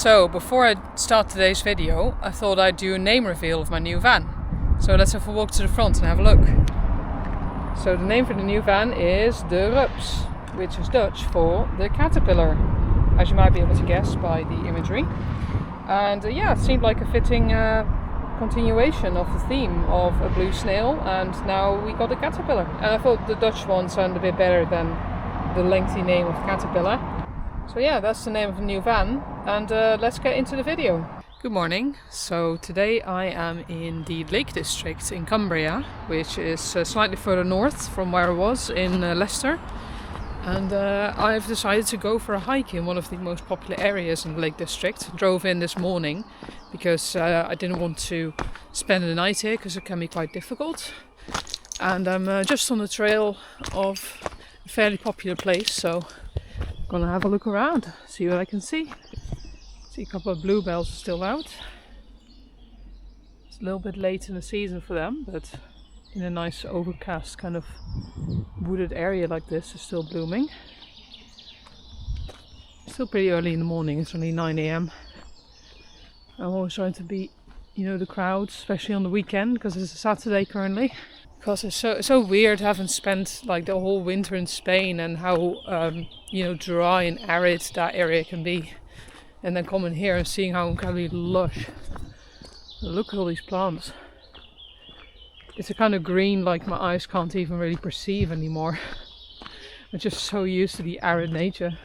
So before I start today's video, I thought I'd do a name reveal of my new van. So let's have a walk to the front and have a look. So the name for the new van is de Rups, which is Dutch for the caterpillar, as you might be able to guess by the imagery. And yeah, it seemed like a fitting continuation of the theme of a blue snail, and now we got a caterpillar. And I thought the Dutch one sounded a bit better than the lengthy name of caterpillar. So yeah, that's the name of the new van, and let's get into the video. Good morning. So today I am in the Lake District in Cumbria, which is slightly further north from where I was in Leicester. And I've decided to go for a hike in one of the most popular areas in the Lake District. Drove in this morning because I didn't want to spend the night here because it can be quite difficult. And I'm just on the trail of a fairly popular place, so I'm gonna have a look around, see what I can see. See a couple of bluebells are still out. It's a little bit late in the season for them, but in a nice overcast kind of wooded area like this is still blooming. Still pretty early in the morning, it's only 9 AM. I'm always trying to beat, the crowds, especially on the weekend, because it's a Saturday currently. Because it's so weird having spent like the whole winter in Spain and how dry and arid that area can be, and then coming here and seeing how incredibly lush. Look at all these plants. It's a kind of green like my eyes can't even really perceive anymore. I'm just so used to the arid nature.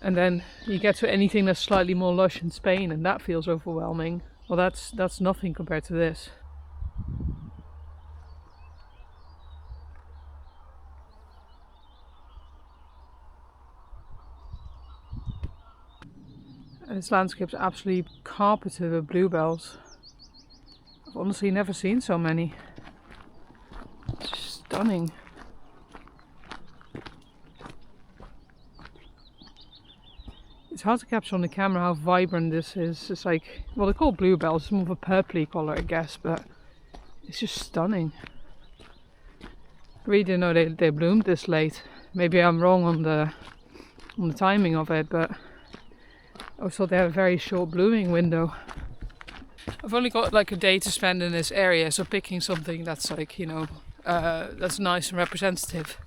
And then you get to anything that's slightly more lush in Spain and that feels overwhelming. Well, that's nothing compared to this. And this landscape's absolutely carpeted with bluebells. I've honestly never seen so many. It's just stunning. It's hard to capture on the camera how vibrant this is. It's like, well, they're called bluebells, it's more of a purpley colour I guess, but it's just stunning. I really didn't know they bloomed this late. Maybe I'm wrong on the timing of it, but I always thought they had a very short blooming window. I've only got like a day to spend in this area, so picking something that's like, that's nice and representative.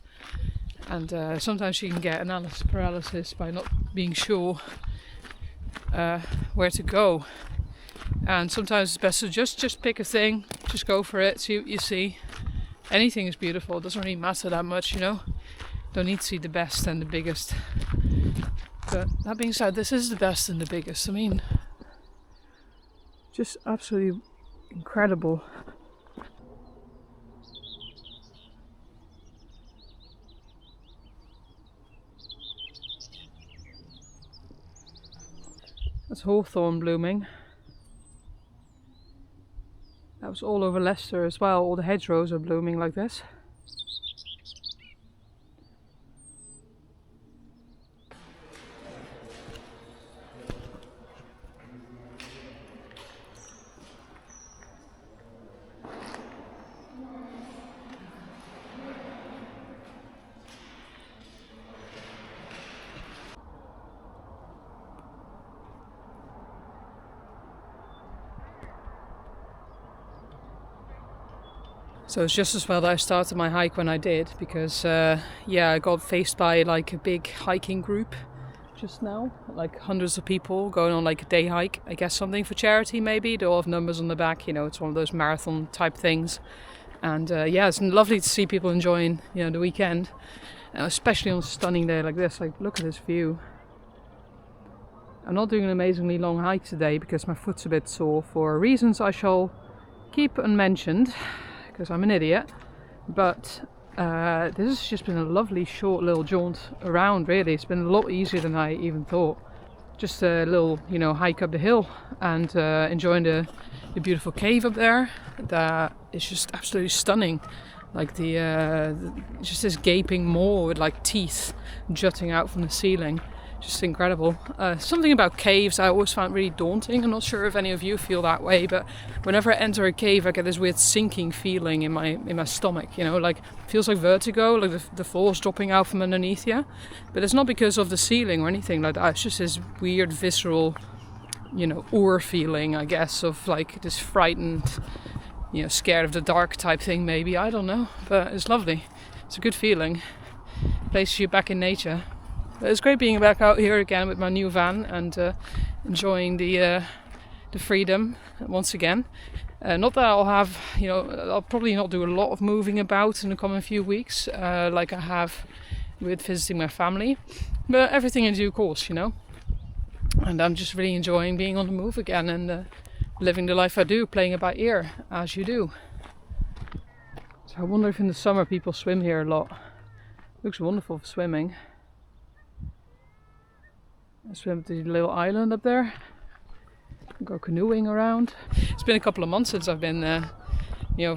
And sometimes you can get analysis paralysis by not being sure where to go. And sometimes it's best to just pick a thing, just go for it, see what you see. Anything is beautiful, it doesn't really matter that much, Don't need to see the best and the biggest. But that being said, this is the best and the biggest. I mean, just absolutely incredible. That's hawthorn blooming. That was all over Leicester as well. All the hedgerows are blooming like this. So it's just as well that I started my hike when I did, because I got faced by like a big hiking group just now, like hundreds of people going on like a day hike, I guess something for charity maybe. They all have numbers on the back, it's one of those marathon type things. And it's lovely to see people enjoying the weekend, especially on a stunning day like this. Like, look at this view. I'm not doing an amazingly long hike today because my foot's a bit sore for reasons I shall keep unmentioned, because I'm an idiot. But this has just been a lovely short little jaunt around, really. It's been a lot easier than I even thought. Just a little, hike up the hill and enjoying the beautiful cave up there. That is just absolutely stunning. Like just this gaping maw with like teeth jutting out from the ceiling. just incredible. Something about caves I always found really daunting. I'm not sure if any of you feel that way, but whenever I enter a cave I get this weird sinking feeling in my stomach, you know, like it feels like vertigo, like the floor's dropping out from underneath you. But it's not because of the ceiling or anything like that. It's just this weird visceral, you know, feeling, I guess, of like this frightened, you know, scared of the dark type thing maybe, I don't know, but it's lovely. It's a good feeling. Places you back in nature. But it's great being back out here again with my new van and enjoying the freedom once again. Not that I'll have, you know, I'll probably not do a lot of moving about in the coming few weeks, like I have with visiting my family, but everything in due course, you know. And I'm just really enjoying being on the move again and living the life I do, playing it by ear, as you do. So I wonder if in the summer people swim here a lot. Looks wonderful for swimming. I swim to the little island up there. Go canoeing around. It's been a couple of months since I've been, you know,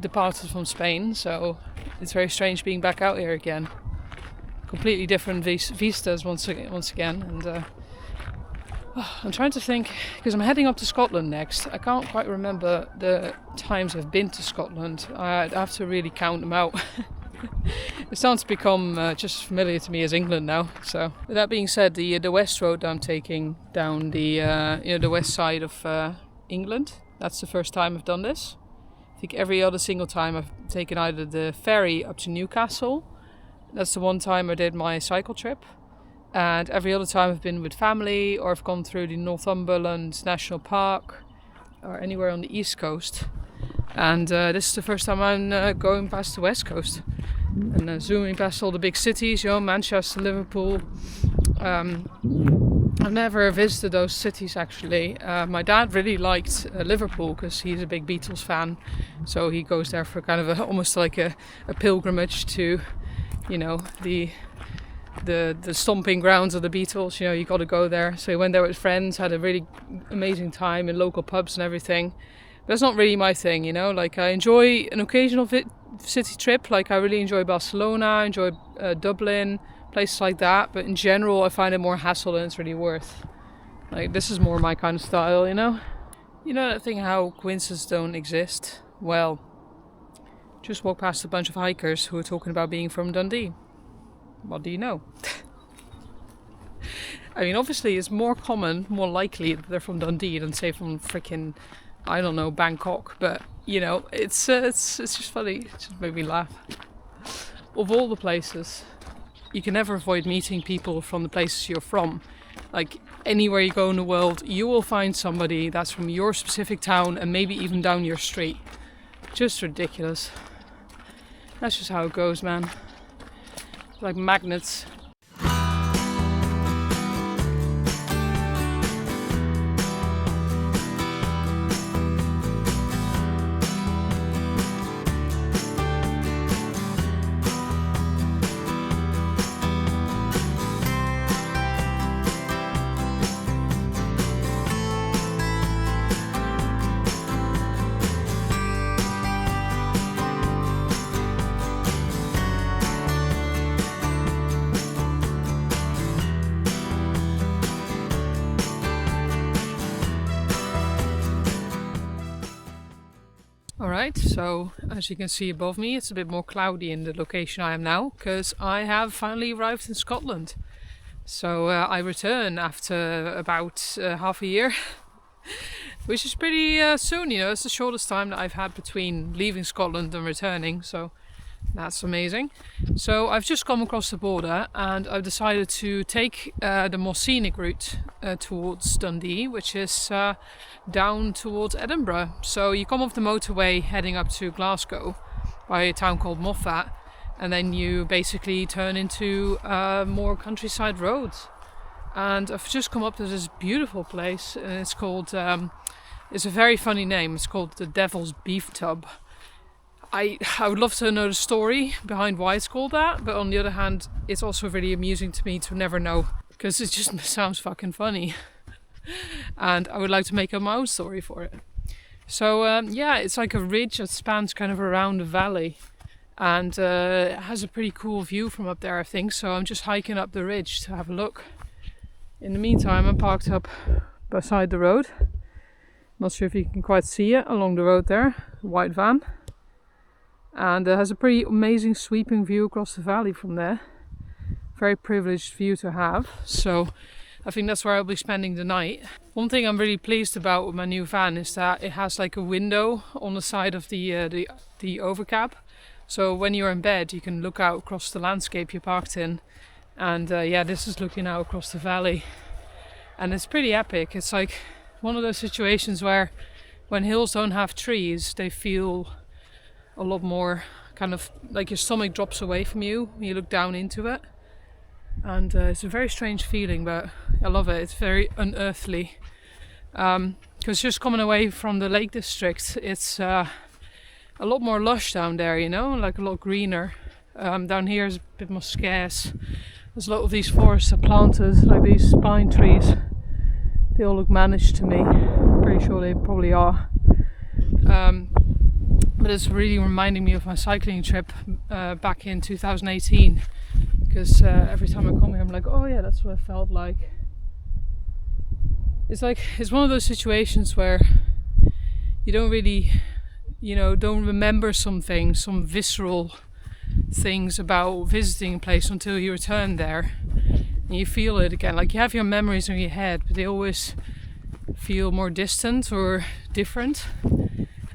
departed from Spain, so it's very strange being back out here again. Completely different vistas once again, and I'm trying to think, because I'm heading up to Scotland next. I can't quite remember the times I've been to Scotland. I'd have to really count them out. It starts to become just familiar to me as England now. So, with that being said, the west road I'm taking down the west side of England. That's the first time I've done this. I think every other single time I've taken either the ferry up to Newcastle. That's the one time I did my cycle trip. And every other time I've been with family, or I've gone through the Northumberland National Park, or anywhere on the east coast. And this is the first time I'm going past the west coast and zooming past all the big cities, you know, Manchester, Liverpool. I've never visited those cities actually. My dad really liked Liverpool because he's a big Beatles fan, so he goes there for kind of almost like a pilgrimage to, you know, the stomping grounds of the Beatles. You know, you got to go there. So he went there with friends, had a really amazing time in local pubs and everything. But that's not really my thing, you know. Like, I enjoy an occasional city trip. Like, I really enjoy Barcelona, I enjoy Dublin, places like that. But in general, I find it more hassle than it's really worth. Like, this is more my kind of style, you know. You know that thing how coincidences don't exist? Well, just walked past a bunch of hikers who were talking about being from Dundee. What do you know? I mean, obviously it's more common, more likely that they're from Dundee than say from freaking, I don't know, Bangkok. But, you know, it's just funny. It just made me laugh. Of all the places, you can never avoid meeting people from the places you're from. Like, anywhere you go in the world, you will find somebody that's from your specific town and maybe even down your street. Just ridiculous. That's just how it goes, man. Like magnets. Alright, so as you can see above me, it's a bit more cloudy in the location I am now, because I have finally arrived in Scotland. So I return after about half a year, which is pretty soon, you know. It's the shortest time that I've had between leaving Scotland and returning, so that's amazing. So I've just come across the border and I've decided to take the more scenic route towards Dundee, which is down towards Edinburgh. So you come off the motorway heading up to Glasgow by a town called Moffat, and then you basically turn into more countryside roads. And I've just come up to this beautiful place, and it's called, it's a very funny name, it's called the Devil's Beef Tub. I would love to know the story behind why it's called that, but on the other hand, it's also really amusing to me to never know, because it just sounds fucking funny. And I would like to make up my own story for it. So yeah, it's like a ridge that spans kind of around the valley, and it has a pretty cool view from up there, I think. So I'm just hiking up the ridge to have a look. In the meantime, I'm parked up beside the road. Not sure if you can quite see it along the road there. White van. And it has a pretty amazing sweeping view across the valley from there. Very privileged view to have. So I think that's where I'll be spending the night. One thing I'm really pleased about with my new van is that it has like a window on the side of the overcab. So when you're in bed, you can look out across the landscape you're parked in. And yeah, this is looking out across the valley. And it's pretty epic. It's like one of those situations where when hills don't have trees, they feel a lot more kind of like your stomach drops away from you when you look down into it. And it's a very strange feeling, but I love it. It's very unearthly. Because just coming away from the Lake District, it's a lot more lush down there, you know, like a lot greener. Down here is a bit more scarce. There's a lot of these forests are planted, like these pine trees. They all look managed to me. I'm pretty sure they probably are. But it's really reminding me of my cycling trip back in 2018. Because every time I come here, I'm like, oh yeah, that's what I felt like. It's one of those situations where you don't really, don't remember some things, some visceral things about visiting a place until you return there. And you feel it again. Like you have your memories in your head, but they always feel more distant or different.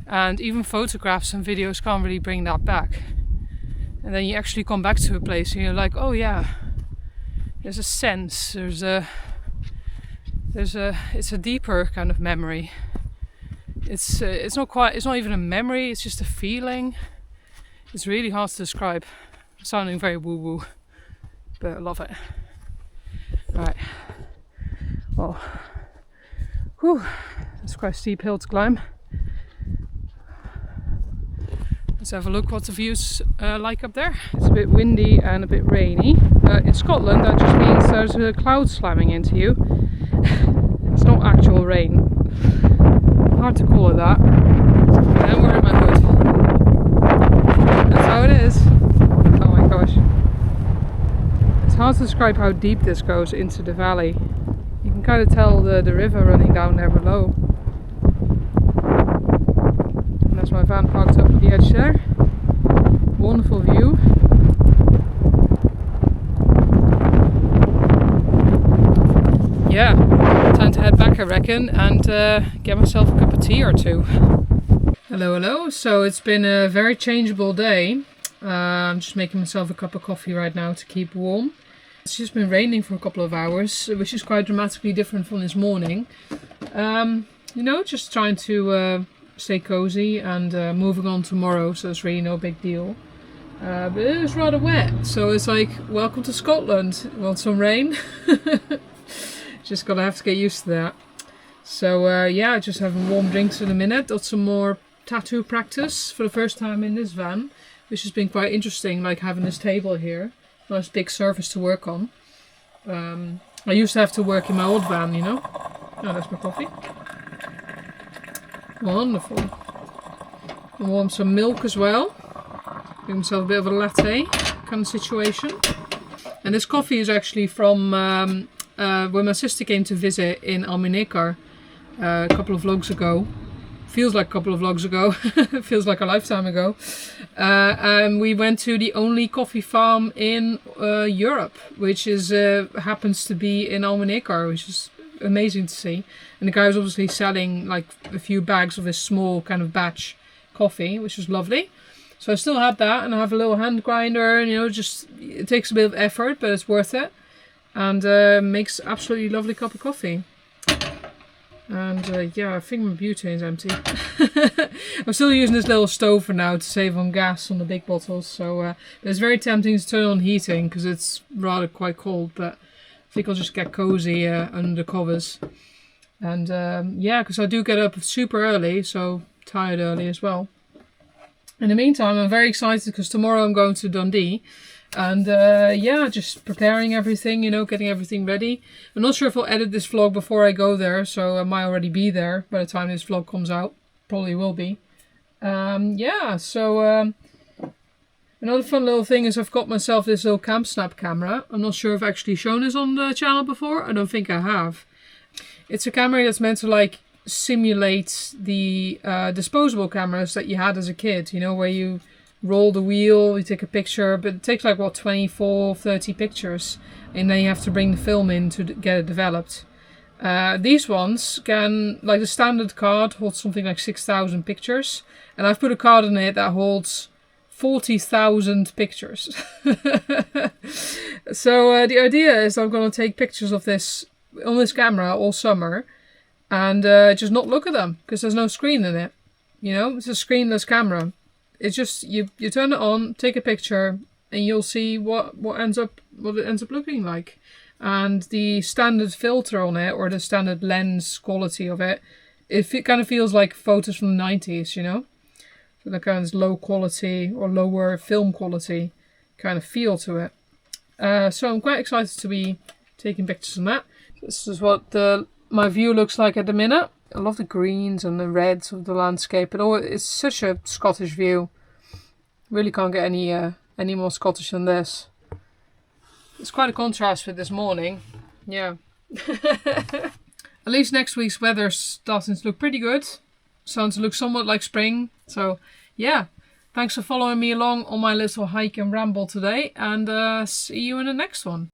And even photographs and videos can't really bring that back. And then you actually come back to a place and you're like, oh yeah, there's a sense, it's a deeper kind of memory. It's not even a memory, it's just a feeling. It's really hard to describe. Sounding very woo-woo, but I love it. Right. Well, whew, it's quite a steep hill to climb. Let's have a look what the view's like up there. It's a bit windy and a bit rainy. In Scotland that just means there's a cloud slamming into you. It's not actual rain. Hard to call it that. And I'm wearing my hood. That's how it is. Oh my gosh. It's hard to describe how deep this goes into the valley. You can kind of tell the river running down there below. There's my van parked up at the edge there. Wonderful view. Yeah, time to head back I reckon and get myself a cup of tea or two. Hello. So it's been a very changeable day. I'm just making myself a cup of coffee right now to keep warm. It's just been raining for a couple of hours, which is quite dramatically different from this morning. Just trying to stay cozy and moving on tomorrow, so it's really no big deal. But it was rather wet, so it's like, welcome to Scotland. Want some rain? Just gonna have to get used to that. So yeah, just having warm drinks in a minute. Got some more tattoo practice for the first time in this van, which has been quite interesting, like having this table here. Nice big surface to work on. I used to have to work in my old van, you know. Oh, that's my coffee. Wonderful. I want some milk as well. Give myself a bit of a latte kind of situation. And this coffee is actually from when my sister came to visit in Almenekar a couple of vlogs ago. Feels like a couple of vlogs ago. Feels like a lifetime ago. And we went to the only coffee farm in Europe, which is happens to be in Almenekar, which is amazing to see. And the guy was obviously selling like a few bags of this small kind of batch coffee, which was lovely. So I still have that, and I have a little hand grinder, and it takes a bit of effort, but it's worth it. And makes absolutely lovely cup of coffee. And yeah, I think my butane's empty. I'm still using this little stove for now to save on gas on the big bottles. So it's very tempting to turn on heating because it's rather quite cold. But I think I'll just get cozy under the covers. And yeah, because I do get up super early, so tired early as well. In the meantime, I'm very excited because tomorrow I'm going to Dundee. And yeah, just preparing everything, getting everything ready. I'm not sure if I'll edit this vlog before I go there, so I might already be there by the time this vlog comes out. Probably will be. Yeah, so Another fun little thing is I've got myself this little Camp Snap camera. I'm not sure if I've actually shown this on the channel before. I don't think I have. It's a camera that's meant to like simulate the disposable cameras that you had as a kid. You know, where you roll the wheel, you take a picture, but it takes like what, 24, 30 pictures. And then you have to bring the film in to get it developed. These ones can, like the standard card holds something like 6,000 pictures. And I've put a card in it that holds 40,000 pictures. So the idea is I'm going to take pictures of this on this camera all summer and just not look at them because there's no screen in it. You know, it's a screenless camera. It's just you turn it on, take a picture, and you'll see what it ends up looking like. And the standard filter on it, or the standard lens quality of it, it kind of feels like photos from the 90s, you know? So that kind of low quality or lower film quality kind of feel to it. So I'm quite excited to be taking pictures on that. This is what my view looks like at the minute. I love the greens and the reds of the landscape. It's such a Scottish view. Really can't get any more Scottish than this. It's quite a contrast with this morning. Yeah. At least next week's weather's starting to look pretty good. Starting to look somewhat like spring. So, yeah. Thanks for following me along on my little hike and ramble today. And see you in the next one.